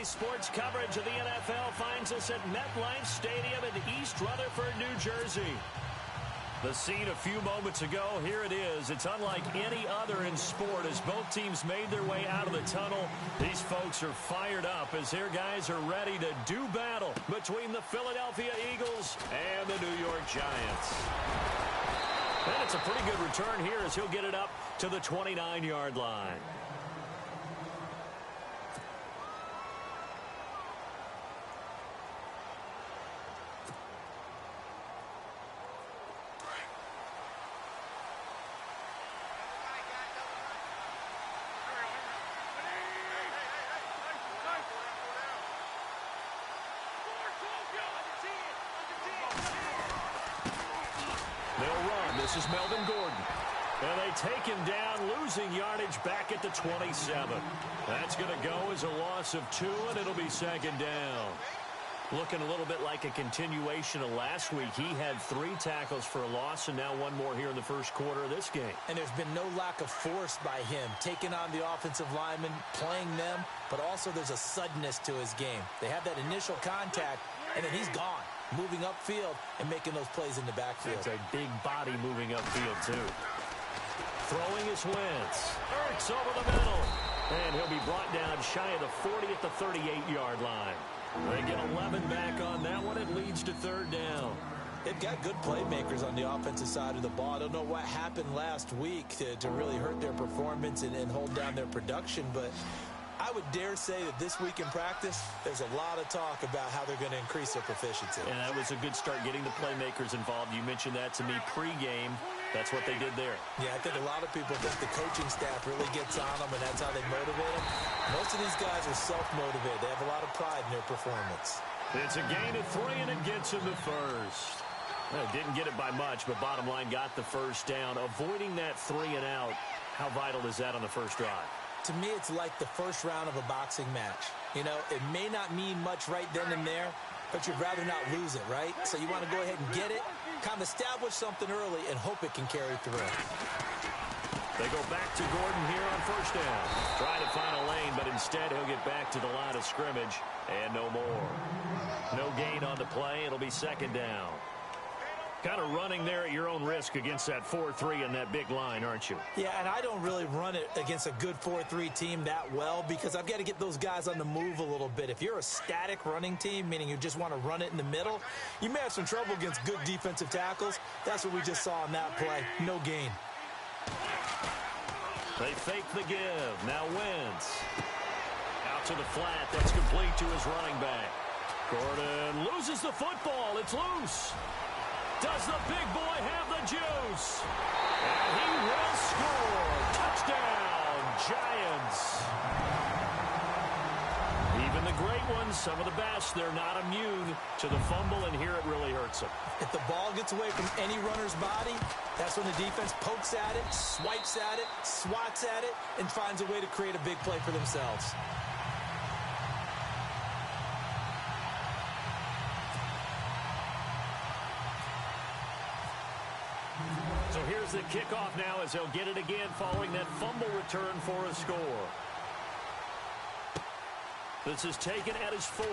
Today's sports coverage of the NFL finds us at MetLife Stadium in East Rutherford, New Jersey. The scene a few moments ago, here it is. It's unlike any other in sport as both teams made their way out of the tunnel. These folks are fired up as their guys are ready to do battle between the Philadelphia Eagles and the New York Giants. And it's a pretty good return here as he'll get it up to the 29-yard line. This is Melvin Gordon. And they take him down, losing yardage back at the 27. That's going to go as a loss of 2, and it'll be second down. Looking a little bit like a continuation of last week. He had 3 tackles for a loss, and now 1 more here in the first quarter of this game. And there's been no lack of force by him, taking on the offensive linemen, playing them, but also there's a suddenness to his game. They have that initial contact, and then he's gone, moving upfield and making those plays in the backfield. It's a big body moving upfield, too. Throwing his Wentz. Ertz over the middle. And he'll be brought down shy of the 40 at the 38-yard line. They get 11 back on that one. It leads to third down. They've got good playmakers on the offensive side of the ball. I don't know what happened last week to really hurt their performance and hold down their production, but I would dare say that this week in practice, there's a lot of talk about how they're going to increase their proficiency. And that was a good start getting the playmakers involved. You mentioned that to me pregame. That's what they did there. Yeah, I think a lot of people think the coaching staff really gets on them, and that's how they motivate them. Most of these guys are self-motivated. They have a lot of pride in their performance. It's a gain of 3, and it gets him the first. Well, didn't get it by much, but bottom line got the first down. Avoiding that 3 and out, how vital is that on the first drive? To me, it's like the first round of a boxing match. You know, it may not mean much right then and there, but you'd rather not lose it, right? So you want to go ahead and get it, kind of establish something early, and hope it can carry through. They go back to Gordon here on first down. Try to find a lane, but instead he'll get back to the line of scrimmage, and no more. No gain on the play. It'll be second down. Kind of running there at your own risk against that 4-3 and that big line, aren't you? Yeah, and I don't really run it against a good 4-3 team that well because I've got to get those guys on the move a little bit. If you're a static running team, meaning you just want to run it in the middle, you may have some trouble against good defensive tackles. That's what we just saw on that play. No gain. They fake the give. Now Wentz. Out to the flat. That's complete to his running back. Gordon loses the football. It's loose. Does the big boy have the juice? And he will score. Touchdown, Giants. Even the great ones, some of the best, they're not immune to the fumble, and here it really hurts them. If the ball gets away from any runner's body, that's when the defense pokes at it, swipes at it, swats at it, and finds a way to create a big play for themselves. So here's the kickoff now as they'll get it again following that fumble return for a score. This is taken at his 4.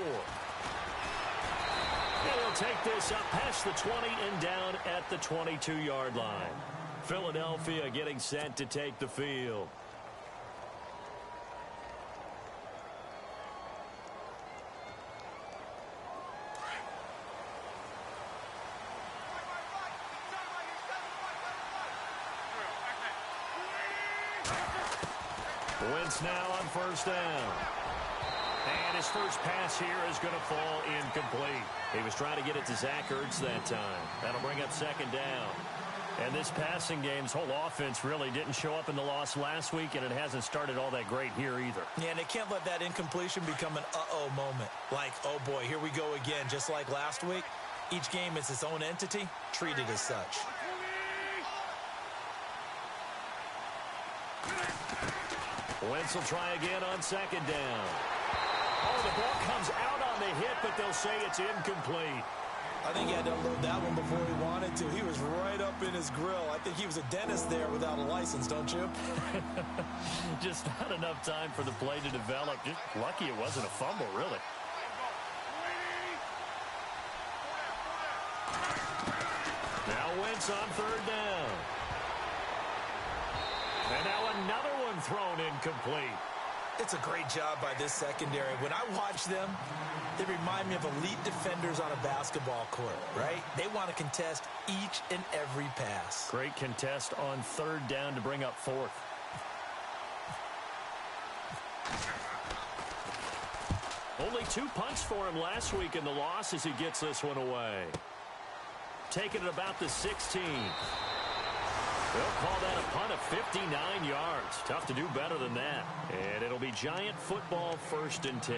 And he'll take this up past the 20 and down at the 22-yard line. Philadelphia getting set to take the field. Wentz now on first down. And his first pass here is going to fall incomplete. He was trying to get it to Zach Ertz that time. That'll bring up second down. And this passing game's whole offense really didn't show up in the loss last week, and it hasn't started all that great here either. Yeah, and they can't let that incompletion become an uh-oh moment. Like, oh boy, here we go again, just like last week. Each game is its own entity, treated as such. Wentz will try again on second down. Oh, the ball comes out on the hit, but they'll say it's incomplete. I think he had to unload that one before he wanted to. He was right up in his grill. I think he was a dentist there without a license, don't you? Just not enough time for the play to develop. Just lucky it wasn't a fumble, really. Now Wentz on third down. And now another one thrown incomplete. It's a great job by this secondary. When I watch them, they remind me of elite defenders on a basketball court, right? They want to contest each and every pass. Great contest on third down to bring up fourth. Only 2 punts for him last week in the loss as he gets this one away. Taking it about the 16. They'll call that a punt of 59 yards. Tough to do better than that. And it'll be Giant football 1st and 10.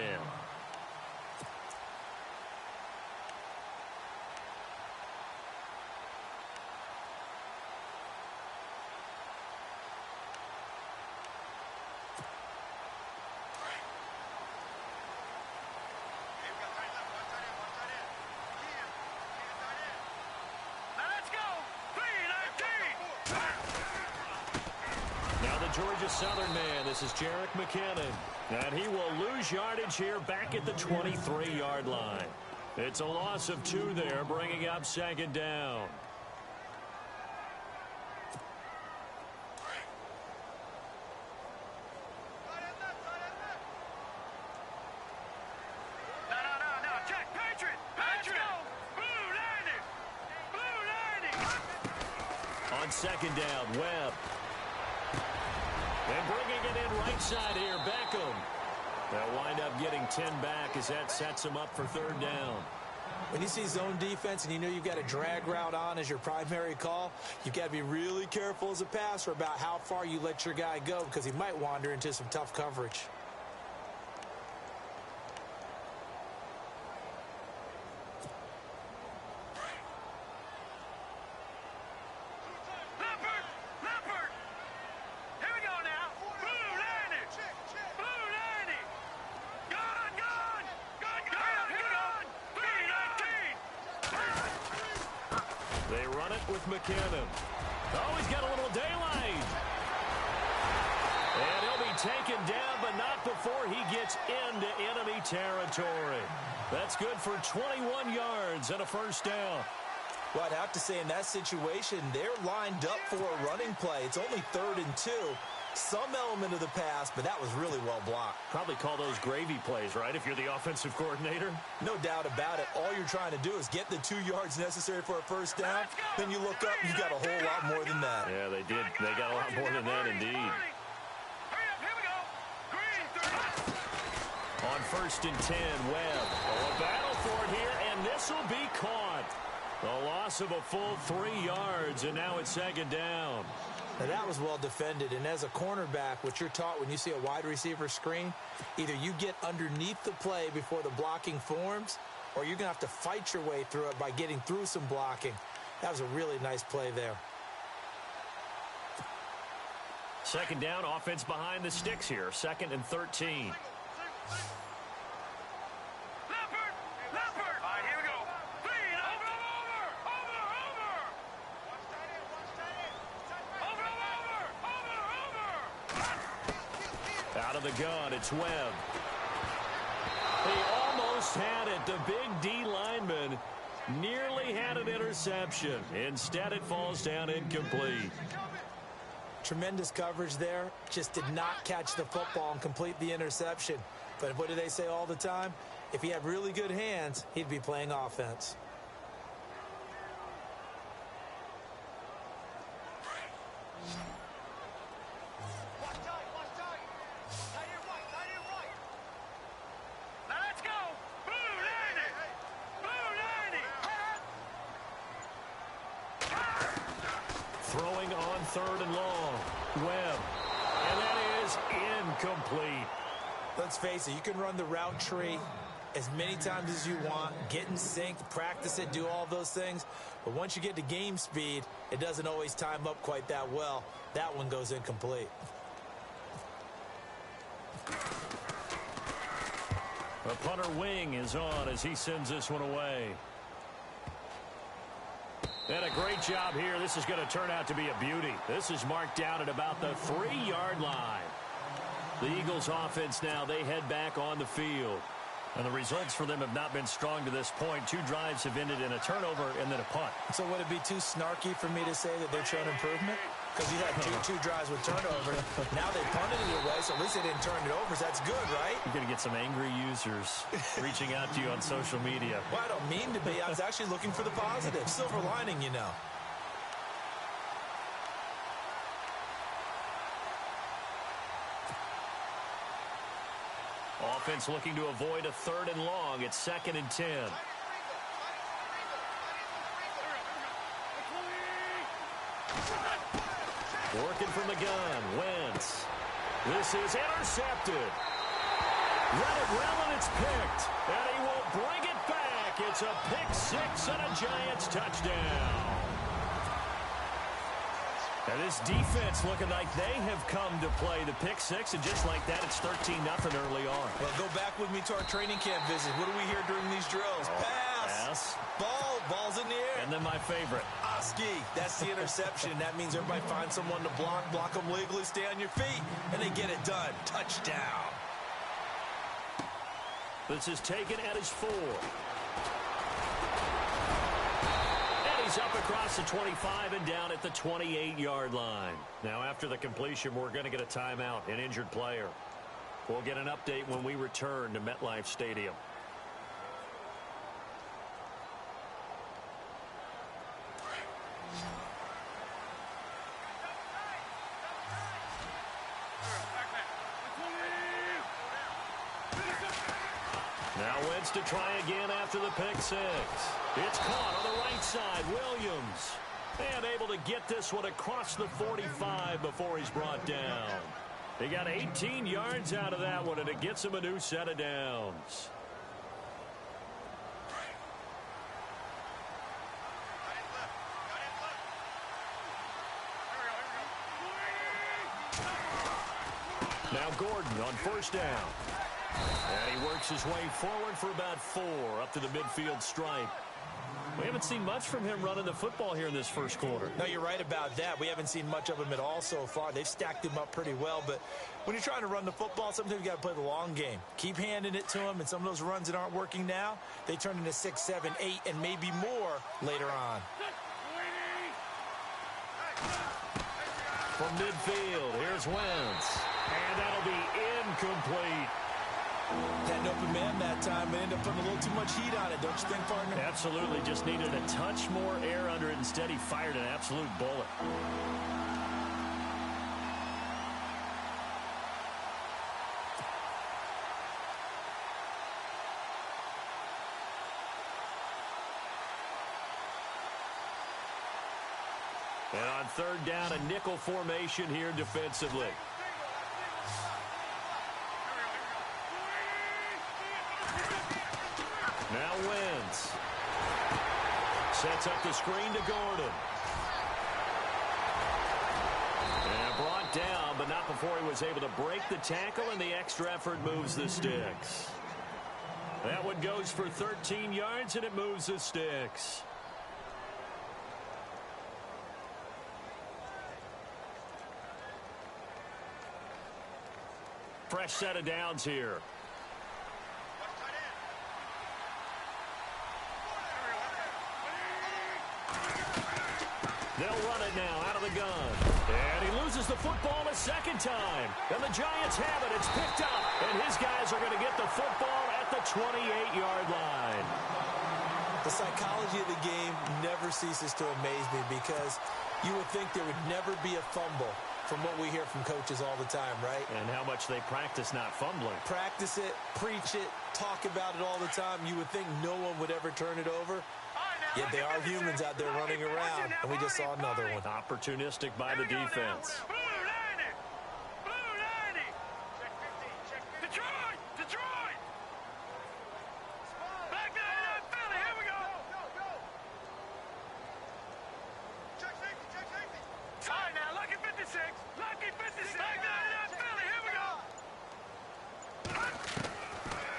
Georgia Southern man, this is Jerick McKinnon. And he will lose yardage here back at the 23-yard line. It's a loss of 2 there, bringing up 2nd down. No, check, Patriot! On 2nd down, Webb. And bringing it in right side here, Beckham. They'll wind up getting 10 back as that sets them up for 3rd down. When you see zone defense and you know you've got a drag route on as your primary call, you've got to be really careful as a passer about how far you let your guy go because he might wander into some tough coverage. They run it with McKinnon. Oh, he's got a little daylight. And he'll be taken down, but not before he gets into enemy territory. That's good for 21 yards and a 1st down. Well, I'd have to say in that situation, they're lined up for a running play. It's only 3rd and 2. Some element of the pass, but that was really well blocked. Probably call those gravy plays, right, if you're the offensive coordinator? No doubt about it. All you're trying to do is get the 2 yards necessary for a 1st down. Then you look up, you got a whole lot more than that. Yeah, they did. They got a lot more than that, indeed. On 1st and 10, Webb. Oh, a battle for it here, and this will be caught. A loss of a full 3 yards, and now it's 2nd down. Now that was well defended, and as a cornerback, what you're taught when you see a wide receiver screen, either you get underneath the play before the blocking forms, or you're going to have to fight your way through it by getting through some blocking. That was a really nice play there. 2nd down, offense behind the sticks here, 2nd and 13. Out of the gun, it's Webb. He almost had it. The big D lineman nearly had an interception. Instead, it falls down incomplete. Tremendous coverage there. Just did not catch the football and complete the interception. But what do they say all the time? If he had really good hands, he'd be playing offense. Throwing on 3rd and long. Webb. And that is incomplete. Let's face it, you can run the route tree as many times as you want, get in sync, practice it, do all those things. But once you get to game speed, it doesn't always time up quite that well. That one goes incomplete. The punter wing is on as he sends this one away. And a great job here. This is going to turn out to be a beauty. This is marked down at about the 3-yard line. The Eagles offense now, they head back on the field. And the results for them have not been strong to this point. 2 drives have ended in a turnover and then a punt. So would it be too snarky for me to say that they've shown improvement? Because you had two drives with turnover. Now they punted it away, so at least they didn't turn it over. So that's good, right? You're going to get some angry users reaching out to you on social media. Well, I don't mean to be. I was actually looking for the positive. Silver lining, you know. Offense looking to avoid a 3rd and long. It's 2nd and 10. Working from the gun. Wentz. This is intercepted. Let it well, and it's picked. And he will bring it back. It's a pick 6 and a Giants touchdown. And this defense looking like they have come to play the pick 6, and just like that, it's 13-0 early on. Well, go back with me to our training camp visit. What do we hear during these drills? Pass. Ball's in the air. And then my favorite. Oski. That's the interception. That means everybody finds someone to block them legally, stay on your feet, and they get it done. Touchdown. This is taken at his 4. He's up across the 25 and down at the 28-yard line. Now, after the completion, we're going to get a timeout, an injured player. We'll get an update when we return to MetLife Stadium. Now Wentz to try again after the pick 6. It's caught on the right side. Williams. And able to get this one across the 45 before he's brought down. He got 18 yards out of that one, and it gets him a new set of downs. Now Gordon on 1st down. And he works his way forward for about 4 up to the midfield stripe. We haven't seen much from him running the football here in this first quarter. No, you're right about that. We haven't seen much of him at all so far. They've stacked him up pretty well, but when you're trying to run the football, sometimes you got to play the long game. Keep handing it to him, and some of those runs that aren't working now, they turn into 6, 7, 8, and maybe more later on. From midfield, here's Wentz. And that'll be incomplete. Had an open man that time, but ended up putting a little too much heat on it, don't you think, partner? Absolutely. Just needed a touch more air under it. Instead, he fired an absolute bullet. And on 3rd down, a nickel formation here defensively. Now Wentz. Sets up the screen to Gordon. And brought down, but not before he was able to break the tackle, and the extra effort moves the sticks. That one goes for 13 yards, and it moves the sticks. Fresh set of downs here. They'll run it now out of the gun. And he loses the football a 2nd time. And the Giants have it. It's picked up. And his guys are going to get the football at the 28-yard line. The psychology of the game never ceases to amaze me, because you would think there would never be a fumble from what we hear from coaches all the time, right? And how much they practice not fumbling. Practice it, preach it, talk about it all the time. You would think no one would ever turn it over. Yet they are humans out there running around, and we just saw another one. Opportunistic by the defense. Detroit! Back there, Philly, here we go! Check safety! All right, now, lucky 56! Lucky 56! Back there, Philly, here we go!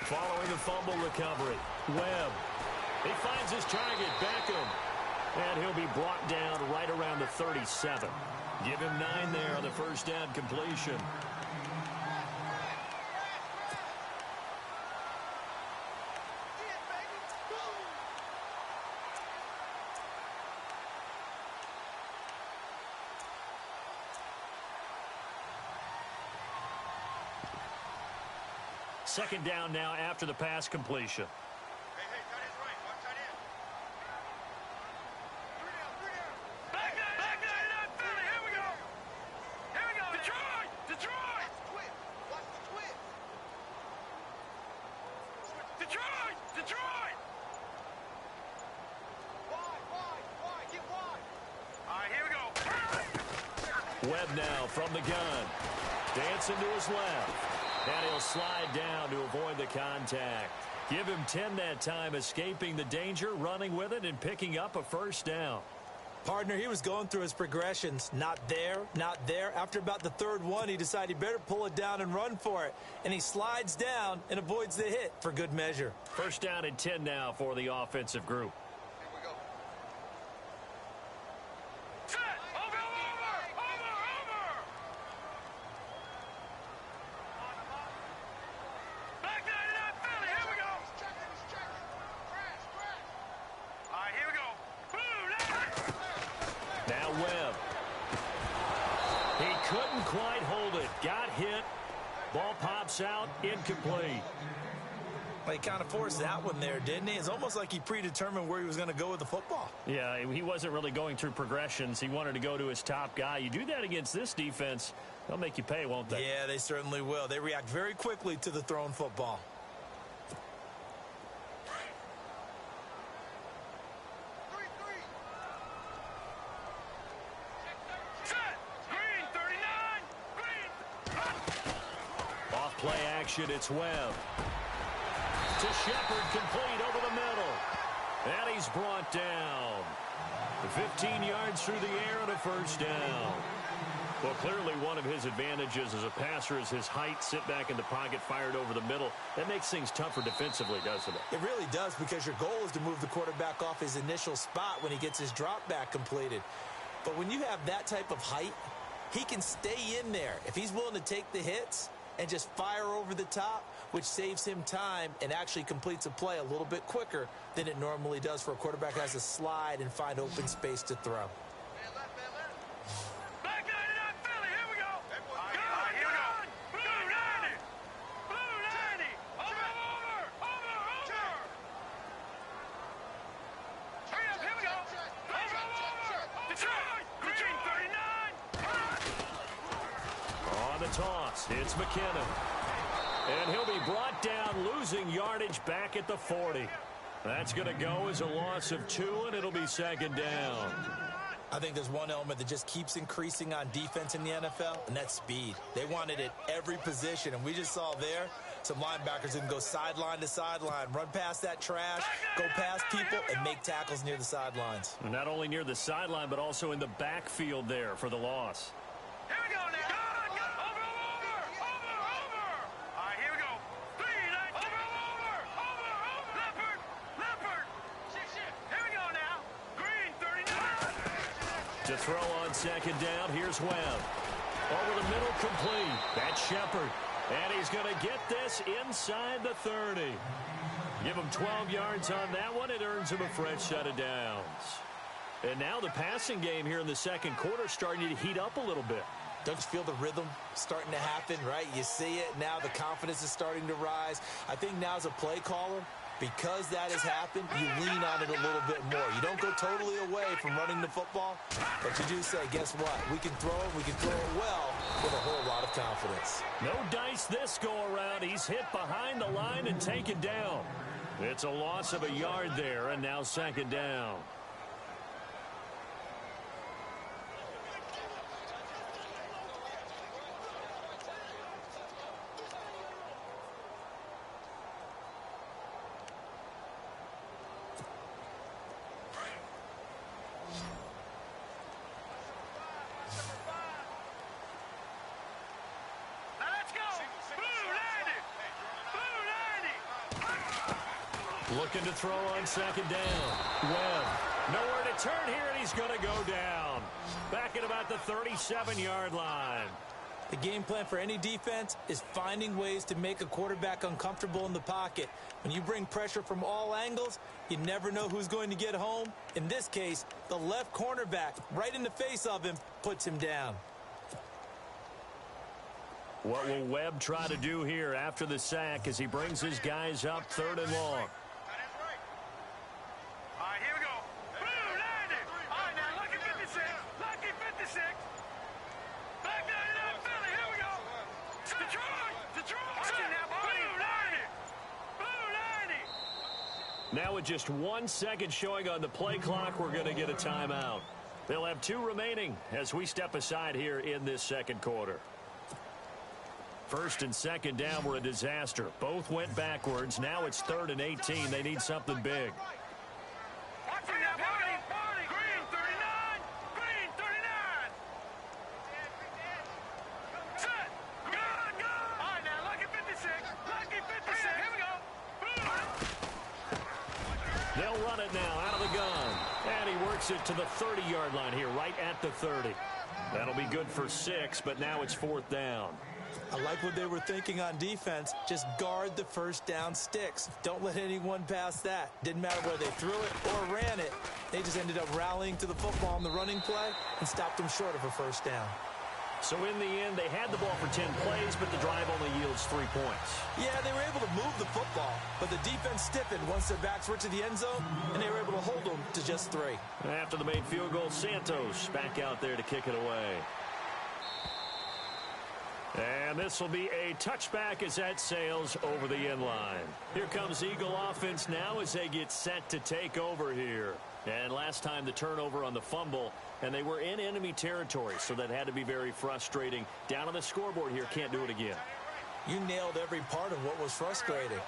Following the fumble recovery, Webb. He finds his target, Beckham. And he'll be brought down right around the 37. Give him 9 there on the first down completion. Second down now after the pass completion. Hey, tight end's right. Watch tight end. Three down. Back down, Philly. Here we go. Detroit. Watch the twist. Detroit. Wide. Get wide. All right, here we go. Webb now from the gun. Dancing to his left. And he'll slide down to avoid the contact. Give him 10 that time, escaping the danger, running with it, and picking up a first down. Partner, he was going through his progressions. Not there. After about the third one, he decided he better pull it down and run for it. And he slides down and avoids the hit for good measure. First down and 10 now for the offensive group. Here we go. Couldn't quite hold it. Got hit. Ball pops out. Incomplete. Well, he kind of forced that one there, didn't he? It's almost like he predetermined where he was going to go with the football. Yeah, he wasn't really going through progressions. He wanted to go to his top guy. You do that against this defense, they'll make you pay, won't they? Yeah, they certainly will. They react very quickly to the thrown football. Play action, it's Webb. To Shepard, complete over the middle. And he's brought down. 15 yards through the air and a first down. Well, clearly one of his advantages as a passer is his height. Sit back in the pocket, fired over the middle. That makes things tougher defensively, doesn't it? It really does, because your goal is to move the quarterback off his initial spot when he gets his drop back completed. But when you have that type of height, he can stay in there. If he's willing to take the hits and just fire over the top, which saves him time and actually completes a play a little bit quicker than it normally does for a quarterback who has to slide and find open space to throw. Back 99, Philly, here we go. Here we go. Blue 90. Over. Hurry up, here we go. Over. Detroit, green 39. On the toss, it's McKinnon. And he'll be brought down, losing yardage back at the 40. That's going to go as a loss of 2, and it'll be second down. I think there's one element that just keeps increasing on defense in the NFL, and that's speed. They want it at every position, and we just saw there some linebackers who can go sideline to sideline, run past that trash, go past people, and make tackles near the sidelines. Not only near the sideline, but also in the backfield there for the loss. Here we go now. Over. All right, here we go. 3, 9, over. Leopard. Here we go now. Green 39. To throw on second down, here's Webb. Over the middle, complete. That's Shepard. And he's going to get this inside the 30. Give him 12 yards on that one. It earns him a fresh set of downs. And now the passing game here in the second quarter starting to heat up a little bit. Don't you feel the rhythm starting to happen, right? You see it now. The confidence is starting to rise. I think now as a play caller, because that has happened, you lean on it a little bit more. You don't go totally away from running the football, but you do say, guess what? We can throw it well with a whole lot of confidence. No dice this go around. He's hit behind the line and taken down. It's a loss of a yard there, and now second down. Looking to throw on second down. Webb Nowhere to turn here, and he's going to go down. Back at about the 37-yard line. The game plan for any defense is finding ways to make a quarterback uncomfortable in the pocket. When you bring pressure from all angles, you never know who's going to get home. In this case, the left cornerback, right in the face of him, puts him down. What will Webb try to do here after the sack as he brings his guys up 3rd and long? All right, here we go. Boom, landed. All right, now, lucky 56. Lucky 56. Back 99, Philly. Here we go. Detroit. Detroit. Watch it now, boom, landed. Boom, landed. Now with just 1 second showing on the play clock, we're going to get a timeout. They'll have 2 remaining as we step aside here in this second quarter. 1st and 2nd down were a disaster. Both went backwards. Now it's 3rd and 18. They need something big. Watch it now, Party. Party. Green 39. Green 39. Set. Good. Good. All right, now, lucky 56. Lucky 56. Here we go. Boom. They'll run it now out of the gun. And he works it to the 30-yard line here, right at the 30. That'll be good for 6, but now it's 4th down. I like what they were thinking on defense. Just guard the first down sticks. Don't let anyone pass that. Didn't matter whether they threw it or ran it. They just ended up rallying to the football on the running play and stopped them short of a first down. So in the end, they had the ball for 10 plays, but the drive only yields 3 points. Yeah, they were able to move the football, but the defense stiffened once their backs were to the end zone, and they were able to hold them to just 3. After the made field goal, Santos back out there to kick it away. And this will be a touchback as that sails over the end line. Here comes Eagle offense now as they get set to take over here. And last time the turnover on the fumble, and they were in enemy territory, so that had to be very frustrating. Down on the scoreboard here, can't do it again. You nailed every part of what was frustrating.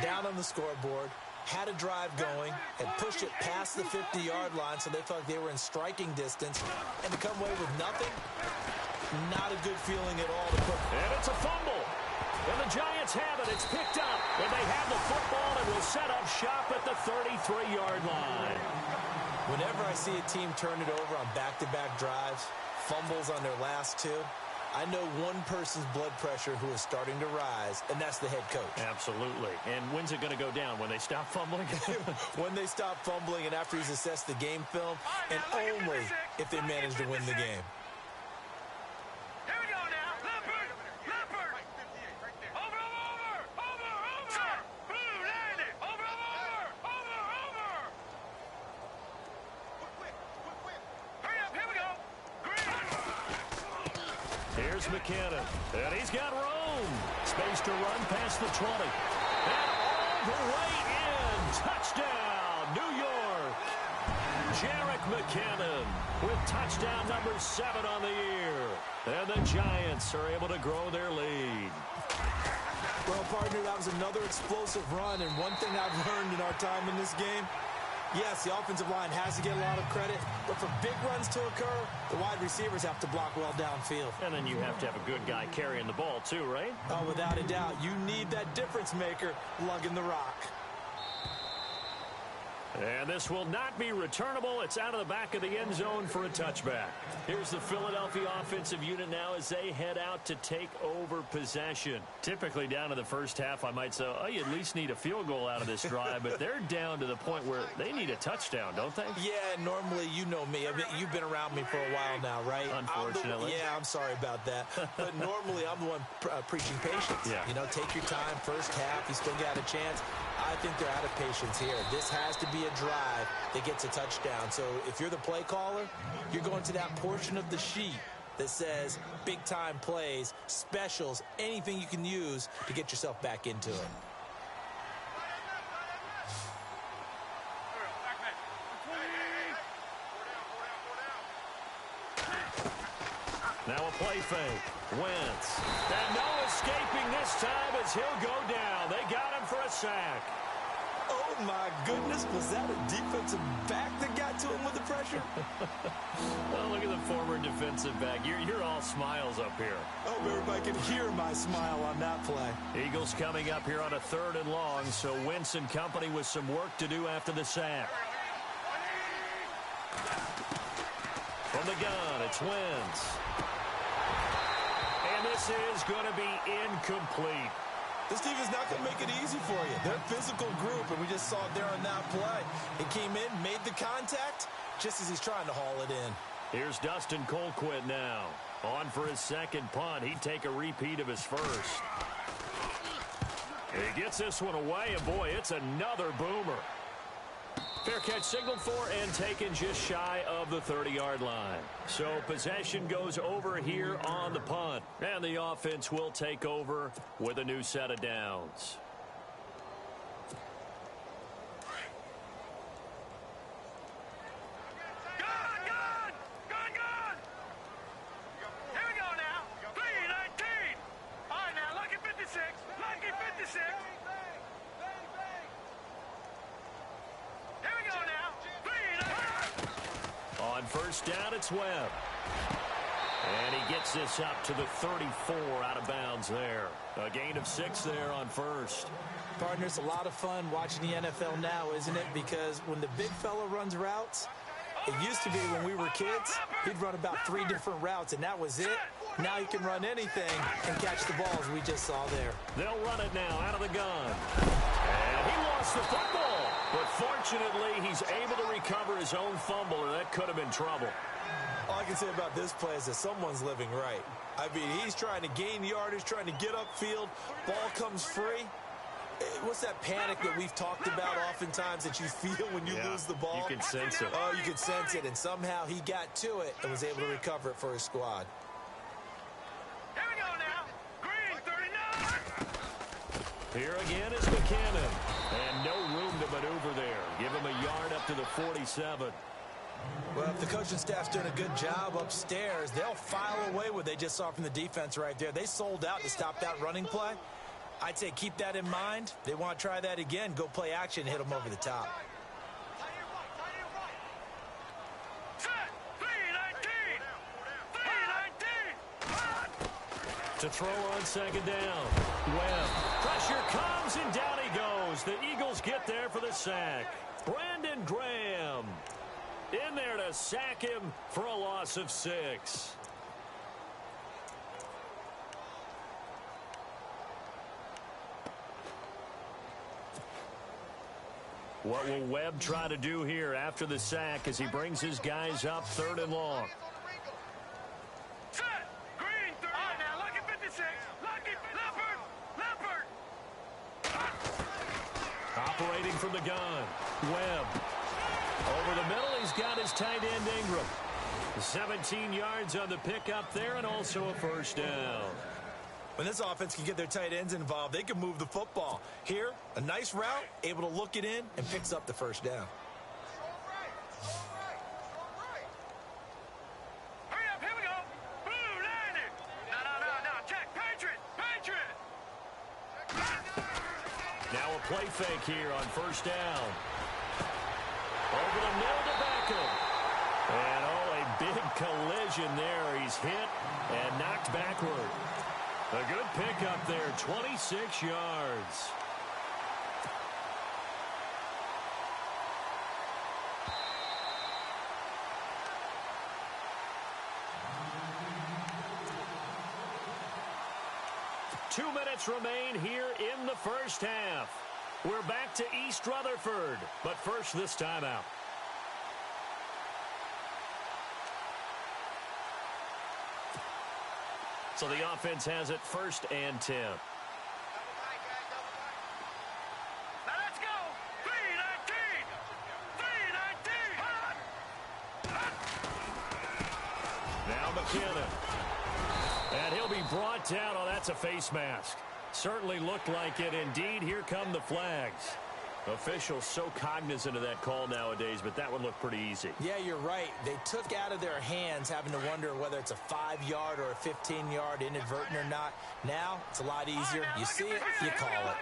Down on the scoreboard, had a drive going, had pushed it past the 50-yard line so they felt like they were in striking distance, and to come away with nothing, not a good feeling at all to put. And it's a fumble. And the Giants have it. It's picked up. And they have the football and will set up shop at the 33-yard line. Whenever I see a team turn it over on back-to-back drives, fumbles on their last 2, I know one person's blood pressure who is starting to rise, and that's the head coach. Absolutely. And when's it going to go down? When they stop fumbling? When they stop fumbling and after he's assessed the game film, and only if they manage to win the game. Here we go now. Leopard. Leopard. Over, over, over, over. Blue, landed. Over, over, over, over. Quick. Hurry up. Here we go. Green. Here's McKinnon. And he's got room. Space to run past the 20. And all the way in. Touchdown, New York. Jerick McKinnon with touchdown number 7 on the year. And the Giants are able to grow their lead. Well, partner, that was another explosive run, and one thing I've learned in our time in this game, yes, the offensive line has to get a lot of credit, but for big runs to occur, the wide receivers have to block well downfield. And then you have to have a good guy carrying the ball too, right? Oh, without a doubt. You need that difference maker lugging the rock. And this will not be returnable. It's out of the back of the end zone for a touchback. Here's the Philadelphia offensive unit now as they head out to take over possession. Typically down to the first half, I might say, oh, you at least need a field goal out of this drive, but they're down to the point where they need a touchdown, don't they? Yeah, normally, you know me. I mean, you've been around me for a while now, right? Unfortunately. I'm sorry about that. But normally, I'm the one preaching patience. Yeah. You know, take your time, first half, you still got a chance. I think they're out of patience here. This has to be a drive that gets a touchdown. So if you're the play caller, you're going to that portion of the sheet that says big-time plays, specials, anything you can use to get yourself back into it. Now a play fake. Wentz. And no escaping this time as he'll go down. They got him for a sack. Oh, my goodness. Was that a defensive back that got to him with the pressure? Well, look at the former defensive back. You're all smiles up here. Oh, everybody can hear my smile on that play. Eagles coming up here on a 3rd and long, so Wentz and company with some work to do after the sack. From the gun, it's Wentz. And this is going to be incomplete. This team is not going to make it easy for you. They're a physical group, and we just saw it there on that play. He came in, made the contact, just as he's trying to haul it in. Here's Dustin Colquitt now. On for his second punt. He'd take a repeat of his first. He gets this one away, and boy, it's another boomer. Fair catch signaled for and taken just shy of the 30-yard line. So possession goes over here on the punt. And the offense will take over with a new set of downs. Here we go now. 3-19. All right, now, lucky 56. Lucky 56. Here we go now. 3-19. On first down, it's Webb. And he gets this up to the 34 out of bounds there. A gain of 6 there on first. Partner, it's a lot of fun watching the NFL now, isn't it? Because when the big fella runs routes, it used to be when we were kids, he'd run about 3 different routes, and that was it. Now he can run anything and catch the balls we just saw there. They'll run it now out of the gun. And he lost the football. But fortunately, he's able to recover his own fumble, or that could have been trouble. All I can say about this play is that someone's living right. I mean, he's trying to gain yardage, trying to get upfield. Ball comes free. What's that panic that we've talked about oftentimes that you feel when you lose the ball? You can sense it. Oh, you can sense it, and somehow he got to it and was able to recover it for his squad. Here we go now. Green 39. Here again is McKinnon. And no room to maneuver there. Give him a yard up to the 47. Well, if the coaching staff's doing a good job upstairs, they'll file away what they just saw from the defense right there. They sold out to stop that running play. I'd say keep that in mind. They want to try that again. Go play action, hit them over the top. Set. 3-19. 3-19. To throw on second down. Webb. Pressure comes, and down he goes. The Eagles get there for the sack. Brandon Graham in there to sack him for a loss of 6. What will Webb try to do here after the sack as he brings his guys up 3rd and long? Set. Green 30. All right, now, lucky 56. Lucky Leopard. Operating from the gun. Webb. Over the middle, he's got his tight end Ingram. 17 yards on the pickup there, and also a first down. When this offense can get their tight ends involved, they can move the football. Here, a nice route, able to look it in, and picks up the first down. Hurry up, here we go. Blue, landing. No. Check. Patriot. Now a play fake here on first down. Over the middle to Beckham. And a big collision there. He's hit and knocked backward. A good pickup there, 26 yards. Two minutes remain here in the first half. We're back to East Rutherford, but first this timeout. So the offense has it 1st and 10. Now let's go. 3-19. 3-19. Now McKinnon. And he'll be brought down. Oh, that's a face mask. Certainly looked like it. Indeed, here come the flags. Officials so cognizant of that call nowadays, but that one looked pretty easy. Yeah, you're right. They took out of their hands having to wonder whether it's a 5-yard or a 15-yard inadvertent or not. Now, it's a lot easier. You see it, you call it.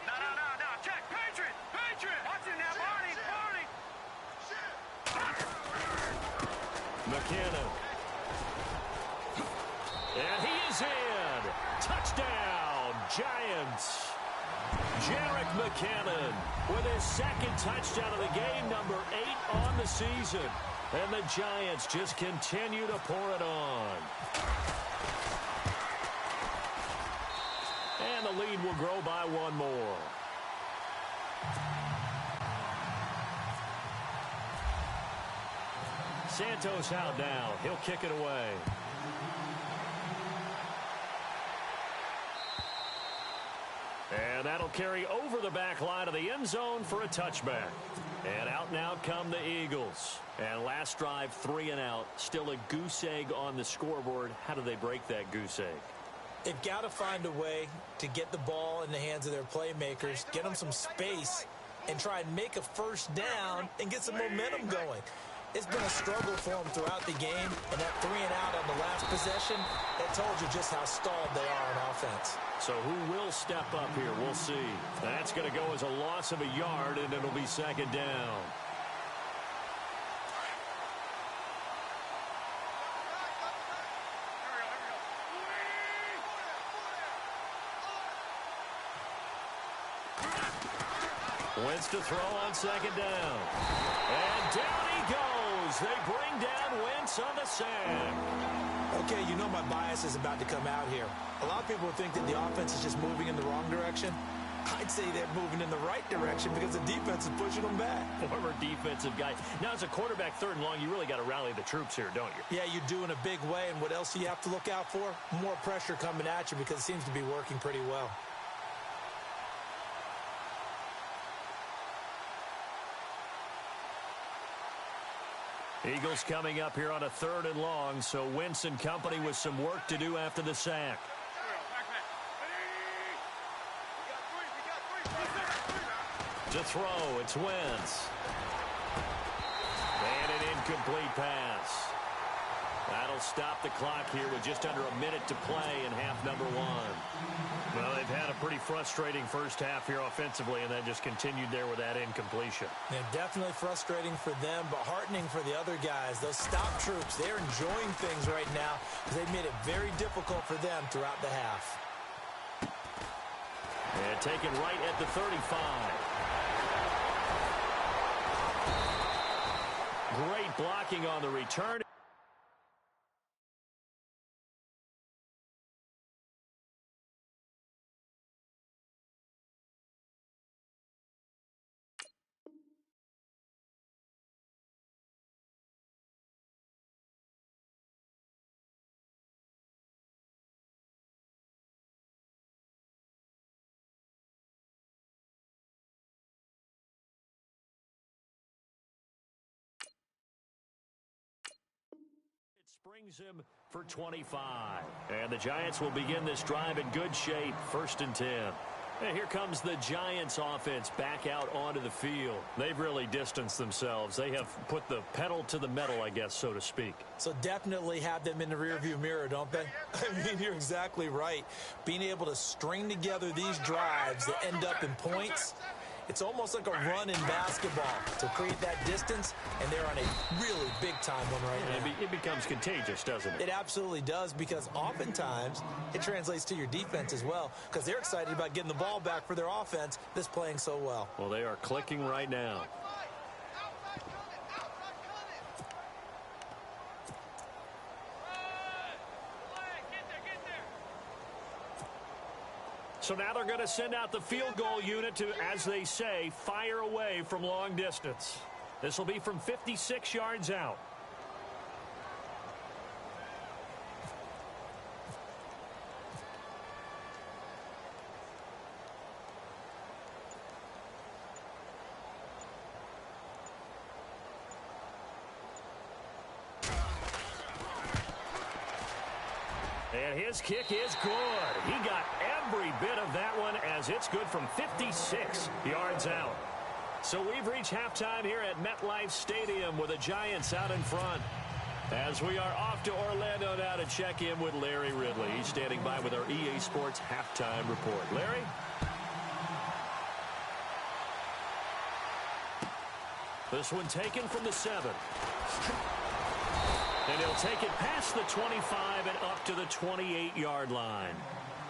No. Check. Patriot. Watch it now, Barney. McKinnon. And he is in. Touchdown, Giants. Jerick McKinnon with his second touchdown of the game, number 8 on the season. And the Giants just continue to pour it on. And the lead will grow by one more. Santos out now. He'll kick it away. And that'll carry over the back line of the end zone for a touchback. And out and out come the Eagles. And last drive, 3 and out. Still a goose egg on the scoreboard. How do they break that goose egg? They've got to find a way to get the ball in the hands of their playmakers, get them some space, and try and make a first down and get some momentum going. It's been a struggle for them throughout the game, and that 3 and out on the last possession, that told you just how stalled they are on offense. So who will step up here? We'll see. That's going to go as a loss of a yard, and it'll be second down. Wentz to throw on second down. And down he goes. They bring down Wentz on the sack. Okay, you know my bias is about to come out here. A lot of people think that the offense is just moving in the wrong direction. I'd say they're moving in the right direction because the defense is pushing them back. Former defensive guy. Now, as a quarterback, 3rd and long, you really got to rally the troops here, don't you? Yeah, you do in a big way. And what else do you have to look out for? More pressure coming at you because it seems to be working pretty well. Eagles coming up here on a 3rd and long, so Wentz and company with some work to do after the sack. To throw, it's Wentz. And an incomplete pass. That'll stop the clock here with just under a minute to play in half number 1. Well, they've had a pretty frustrating first half here offensively, and then just continued there with that incompletion. Yeah, definitely frustrating for them, but heartening for the other guys. Those stop troops, they're enjoying things right now because they've made it very difficult for them throughout the half. And taken right at the 35. Great blocking on the return. Springs him for 25. And the Giants will begin this drive in good shape, 1st and 10. And here comes the Giants offense back out onto the field. They've really distanced themselves. They have put the pedal to the metal, I guess, so to speak. So definitely have them in the rearview mirror, don't they? I mean, you're exactly right. Being able to string together these drives that end up in points, it's almost like a run in basketball to create that distance, and they're on a really big-time one right now. It becomes contagious, doesn't it? It absolutely does, because oftentimes it translates to your defense as well, because they're excited about getting the ball back for their offense that's playing so well. Well, they are clicking right now. So now they're going to send out the field goal unit to, as they say, fire away from long distance. This will be from 56 yards out. And his kick is good. He got every bit of that one as it's good from 56 yards out. So we've reached halftime here at MetLife Stadium with the Giants out in front. As we are off to Orlando now to check in with Larry Ridley. He's standing by with our EA Sports halftime report. Larry? This one taken from the 7. And he'll take it past the 25 and up to the 28-yard line.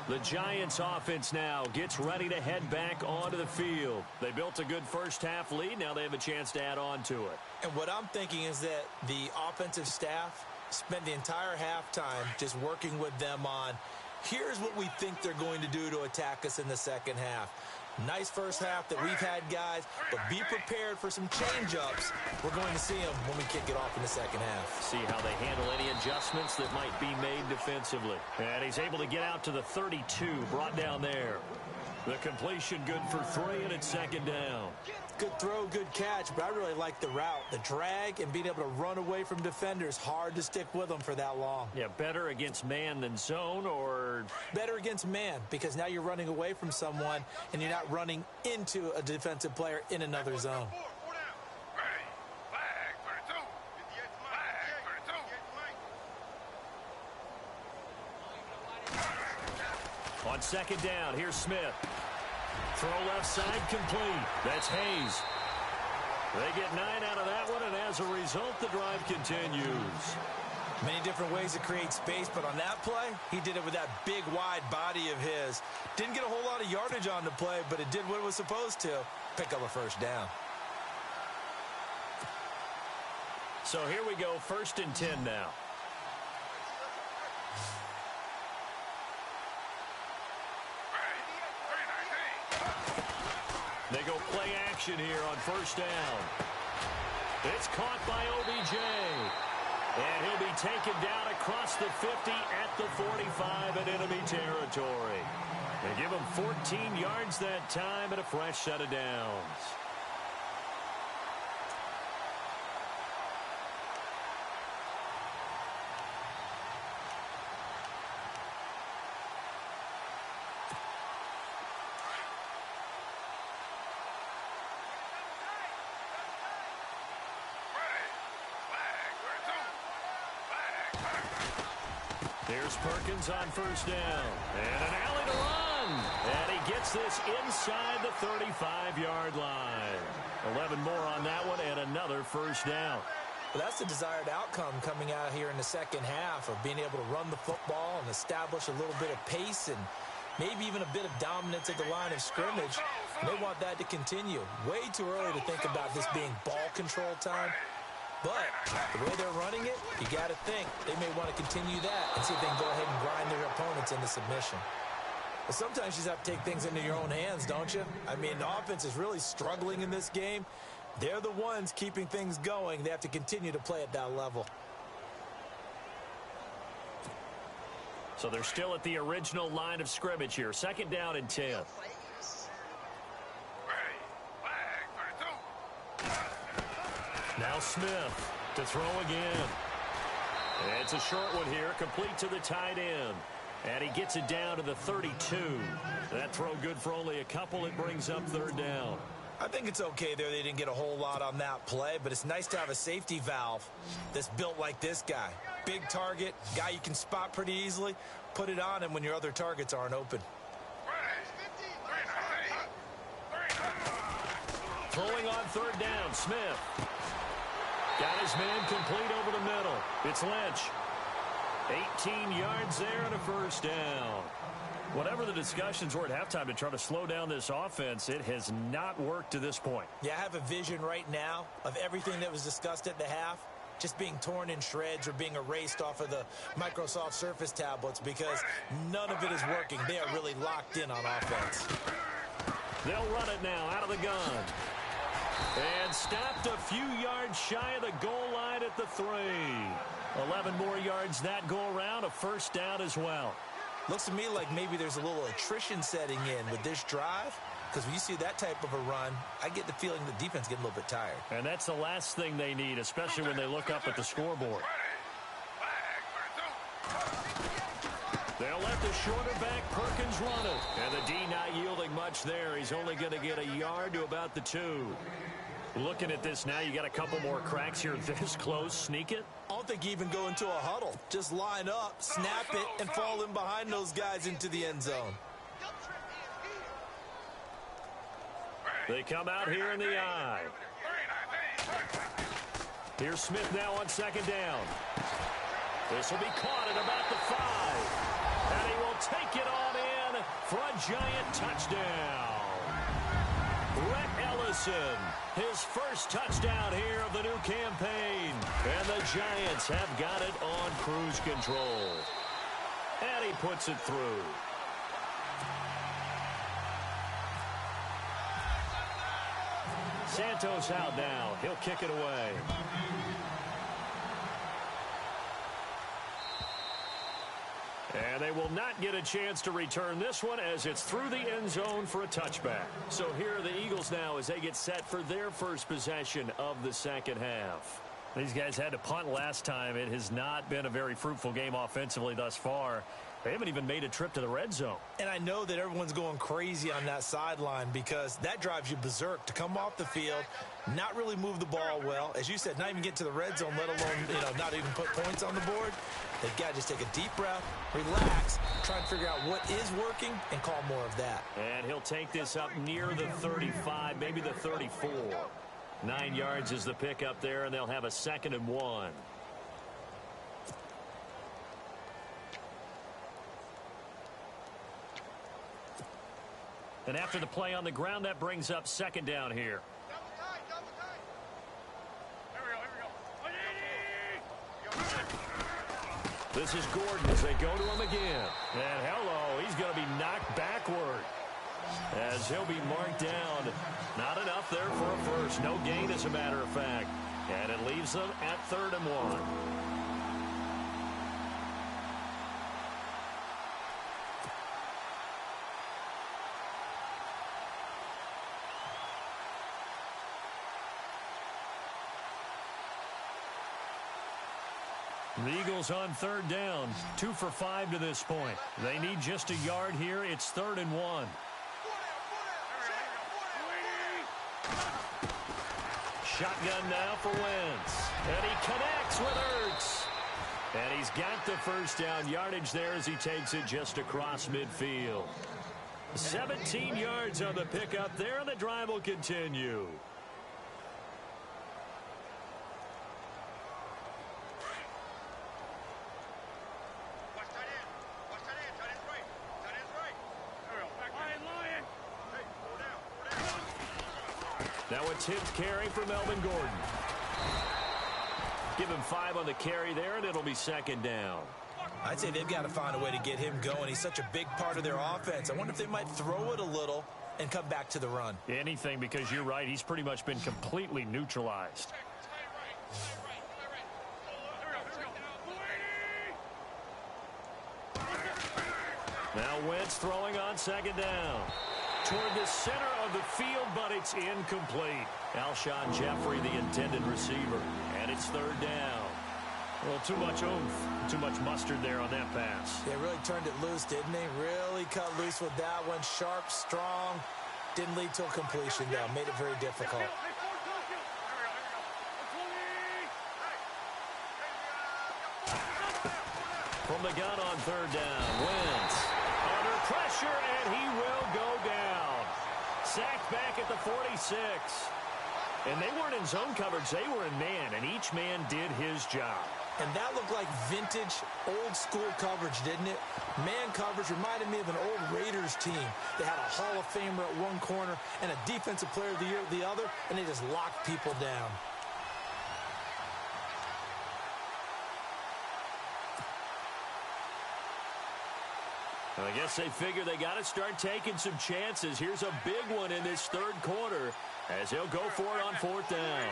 The Giants offense now gets ready to head back onto the field. They built a good first-half lead. Now they have a chance to add on to it. And what I'm thinking is that the offensive staff spent the entire halftime just working with them on, here's what we think they're going to do to attack us in the second half. Nice first half that we've had, guys, but be prepared for some change-ups. We're going to see them when we kick it off in the second half. See how they handle any adjustments that might be made defensively. And he's able to get out to the 32, brought down there. The completion good for 3, and it's second down. Good throw, good catch, but I really like the route. The drag and being able to run away from defenders, hard to stick with them for that long. Yeah, better against man than zone, or? Better against man, because now you're running away from someone and you're not running into a defensive player in another zone. On second down, here's Smith. Throw left side complete. That's Hayes. They get 9 out of that one, and as a result, the drive continues. Many different ways to create space, but on that play, he did it with that big, wide body of his. Didn't get a whole lot of yardage on the play, but it did what it was supposed to. Pick up a first down. So here we go, 1st and 10 now. They go play action here on 1st down. It's caught by OBJ. And he'll be taken down across the 50 at the 45 in enemy territory. They give him 14 yards that time and a fresh set of downs. Here's Perkins on 1st down. And an alley to run. And he gets this inside the 35-yard line. 11 more on that one and another 1st down. Well, that's the desired outcome coming out here in the second half of being able to run the football and establish a little bit of pace and maybe even a bit of dominance at the line of scrimmage. And they want that to continue. Way too early to think about this being ball control time. But the way they're running it, you got to think they may want to continue that and see if they can go ahead and grind their opponents into submission. But sometimes you just have to take things into your own hands, don't you? I mean, the offense is really struggling in this game. They're the ones keeping things going. They have to continue to play at that level. So they're still at the original line of scrimmage here. 2nd down and 10. Now Smith to throw again. It's a short one here, complete to the tight end. And he gets it down to the 32. That throw good for only a couple. It brings up 3rd down. I think it's okay there. They didn't get a whole lot on that play, but it's nice to have a safety valve that's built like this guy. Big target, guy you can spot pretty easily. Put it on him when your other targets aren't open. Throwing on 3rd down, Smith. Got his man complete over the middle. It's Lynch. 18 yards there and a 1st down. Whatever the discussions were at halftime to try to slow down this offense, it has not worked to this point. Yeah, I have a vision right now of everything that was discussed at the half just being torn in shreds or being erased off of the Microsoft Surface tablets because none of it is working. They are really locked in on offense. They'll run it now out of the gun. And stopped a few yards shy of the goal line at the 3. 11 more yards that go around, a 1st down as well. Looks to me like maybe there's a little attrition setting in with this drive, because when you see that type of a run, I get the feeling the defense getting a little bit tired. And that's the last thing they need, especially when they look up at the scoreboard. They'll let the shorter back Perkins run it. And the D not yielding much there. He's only going to get a yard to about the 2. Looking at this now, you got a couple more cracks here this close. Sneak it. I don't think even go into a huddle. Just line up, snap it, and fall in behind those guys into the end zone. They come out here in the eye. Here's Smith now on 2nd down. This will be caught at about the 5. And he will take it on in for a giant touchdown. Rhett Ellison, his first touchdown here of the new campaign. And the Giants have got it on cruise control. And he puts it through. Santos out now. He'll kick it away. And they will not get a chance to return this one as it's through the end zone for a touchback. So here are the Eagles now as they get set for their first possession of the second half. These guys had to punt last time. It has not been a very fruitful game offensively thus far. They haven't even made a trip to the red zone. And I know that everyone's going crazy on that sideline because that drives you berserk to come off the field, not really move the ball well. As you said, not even get to the red zone, let alone, not even put points on the board. They've got to just take a deep breath, relax, try and figure out what is working, and call more of that. And he'll take this up near the 35, maybe the 34. 9 yards is the pickup there, and they'll have a 2nd and 1. And after the play on the ground, that brings up 2nd down here. Double tight, double tight. Here we go. This is Gordon as they go to him again. And hello, he's going to be knocked backward as he'll be marked down. Not enough there for a first. No gain, as a matter of fact. And it leaves them at 3rd and 1. The Eagles on 3rd down. 2 for 5 to this point. They need just a yard here. It's 3rd and 1. Shotgun now for Wentz. And he connects with Ertz. And he's got the first down yardage there as he takes it just across midfield. 17 yards on the pickup there, and the drive will continue. Now a 10th carry for Melvin Gordon. Give him 5 on the carry there, and it'll be 2nd down. I'd say they've got to find a way to get him going. He's such a big part of their offense. I wonder if they might throw it a little and come back to the run. Anything, because you're right. He's pretty much been completely neutralized. Now Wentz throwing on 2nd down. Toward the center of the field, but it's incomplete. Alshon Jeffrey, the intended receiver, and it's 3rd down. Well, too much oomph, too much mustard there on that pass. They really turned it loose, didn't they? Really cut loose with that one. Sharp, strong. Didn't lead to a completion, though. Made it very difficult. From the gun on 3rd down, Wentz under pressure, and he will go down. Sacked back at the 46. And they weren't in zone coverage. They were in man, and each man did his job. And that looked like vintage, old-school coverage, didn't it? Man coverage reminded me of an old Raiders team. They had a Hall of Famer at one corner and a Defensive Player of the Year at the other, and they just locked people down. I guess they figure they got to start taking some chances. Here's a big one in this 3rd quarter as he'll go for it on 4th down.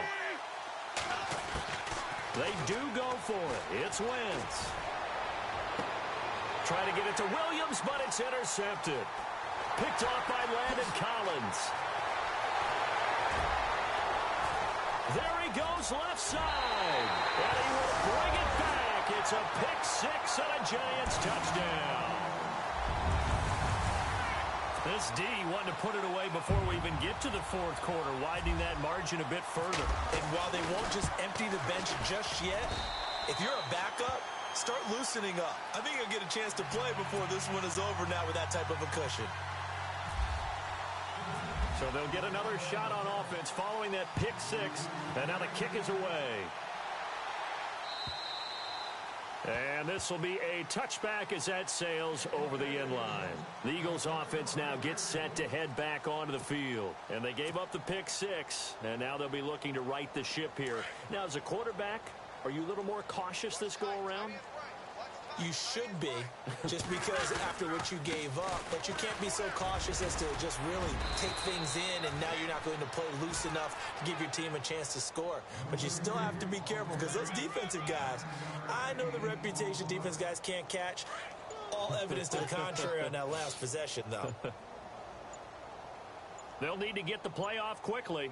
They do go for it. It's Wentz. Try to get it to Williams, but it's intercepted. Picked off by Landon Collins. There he goes left side. And he will bring it back. It's a pick 6 and a Giants touchdown. This D wanted to put it away before we even get to the 4th quarter, widening that margin a bit further. And while they won't just empty the bench just yet, if you're a backup, start loosening up. I think you'll get a chance to play before this one is over now with that type of a cushion. So they'll get another shot on offense following that pick 6, and now the kick is away. And this will be a touchback as that sails over the end line. The Eagles offense now gets set to head back onto the field. And they gave up the pick 6. And now they'll be looking to right the ship here. Now, as a quarterback, are you a little more cautious this go-around? You should be, just because after what you gave up. But you can't be so cautious as to just really take things in, and now you're not going to play loose enough to give your team a chance to score. But you still have to be careful, because those defensive guys, I know the reputation defense guys can't catch. All evidence to the contrary on that last possession, though. They'll need to get the play off quickly.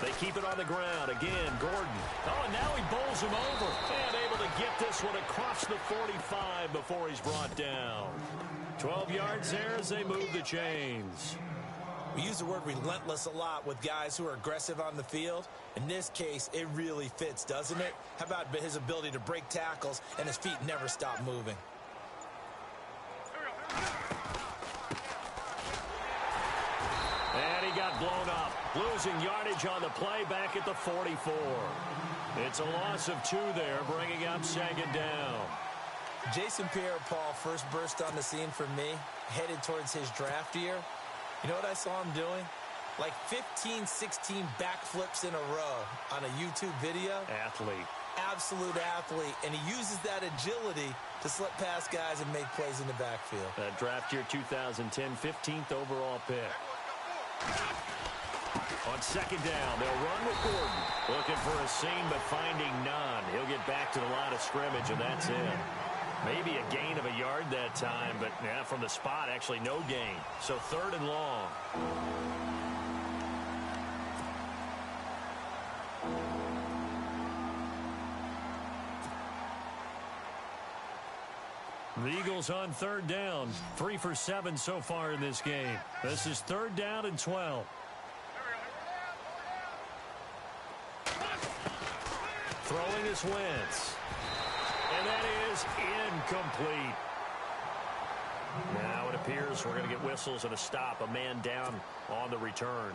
They keep it on the ground. Again, Gordon. Oh, and now he bowls him over. And able to get this one across the 45 before he's brought down. 12 yards there as they move the chains. We use the word relentless a lot with guys who are aggressive on the field. In this case, it really fits, doesn't it? How about his ability to break tackles and his feet never stop moving? And he got blown up. Losing yardage on the play back at the 44. It's a loss of 2 there, bringing up 2nd down. Jason Pierre-Paul first burst on the scene for me, headed towards his draft year. You know what I saw him doing? Like 15, 16 backflips in a row on a YouTube video. Athlete. Absolute athlete, and he uses that agility to slip past guys and make plays in the backfield. That draft year 2010, 15th overall pick. On 2nd down, they'll run with Gordon. Looking for a seam, but finding none. He'll get back to the line of scrimmage, and that's it. Maybe a gain of a yard that time, but yeah, from the spot, actually no gain. So 3rd and long. The Eagles on 3rd down. 3 for 7 so far in this game. This is 3rd down and 12. Throwing is Wentz. And that is incomplete. Now it appears we're going to get whistles and a stop. A man down on the return.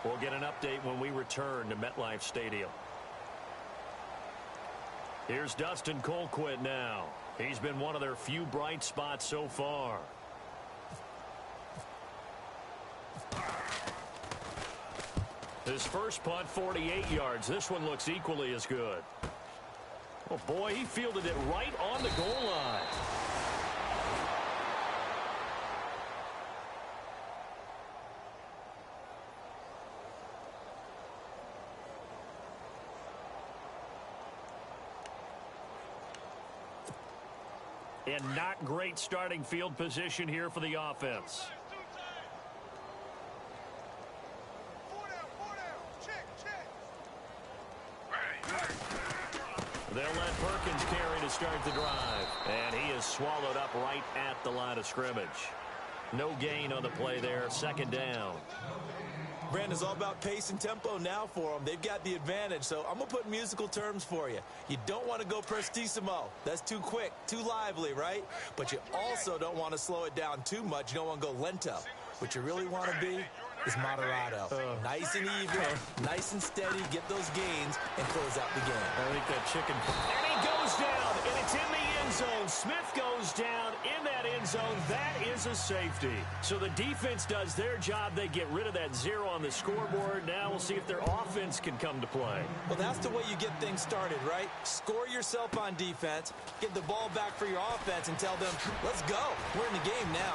We'll get an update when we return to MetLife Stadium. Here's Dustin Colquitt now. He's been one of their few bright spots so far. His first punt, 48 yards. This one looks equally as good. Oh, boy, he fielded it right on the goal line. And not great starting field position here for the offense. They'll let Perkins carry to start the drive. And he is swallowed up right at the line of scrimmage. No gain on the play there. 2nd down. Brandon, it's all about pace and tempo now for them. They've got the advantage, so I'm going to put musical terms for you. You don't want to go prestissimo. That's too quick, too lively, right? But you also don't want to slow it down too much. You don't want to go lento. What you really want to be is moderato. Nice and even, nice and steady, get those gains, and close out the game. I think that chicken... And he goes down, and it's in the end zone. Smith goes down in that end zone. That is a safety. So the defense does their job. They get rid of that 0 on the scoreboard. Now we'll see if their offense can come to play. Well, that's the way you get things started, right? Score yourself on defense, get the ball back for your offense, and tell them, let's go. We're in the game now.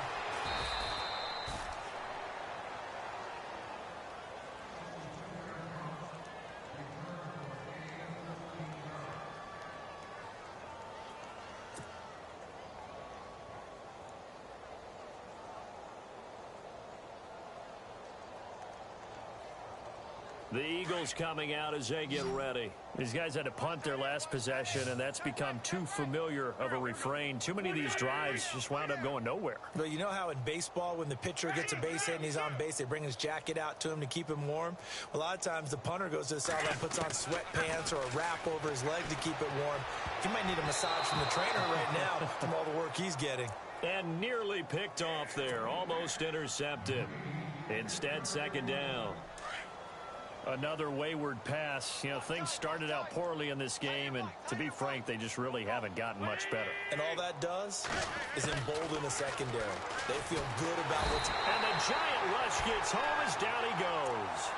The Eagles coming out as they get ready. These guys had to punt their last possession, and that's become too familiar of a refrain. Too many of these drives just wound up going nowhere. But you know how in baseball, when the pitcher gets a base hit and he's on base, they bring his jacket out to him to keep him warm? A lot of times the punter goes to the sideline, puts on sweatpants or a wrap over his leg to keep it warm. He might need a massage from the trainer right now from all the work he's getting. And nearly picked off there. Almost intercepted. Instead, 2nd down. Another wayward pass. You know, things started out poorly in this game, and to be frank, they just really haven't gotten much better. And all that does is embolden the secondary. They feel good about what's... And the giant rush gets home as down he goes.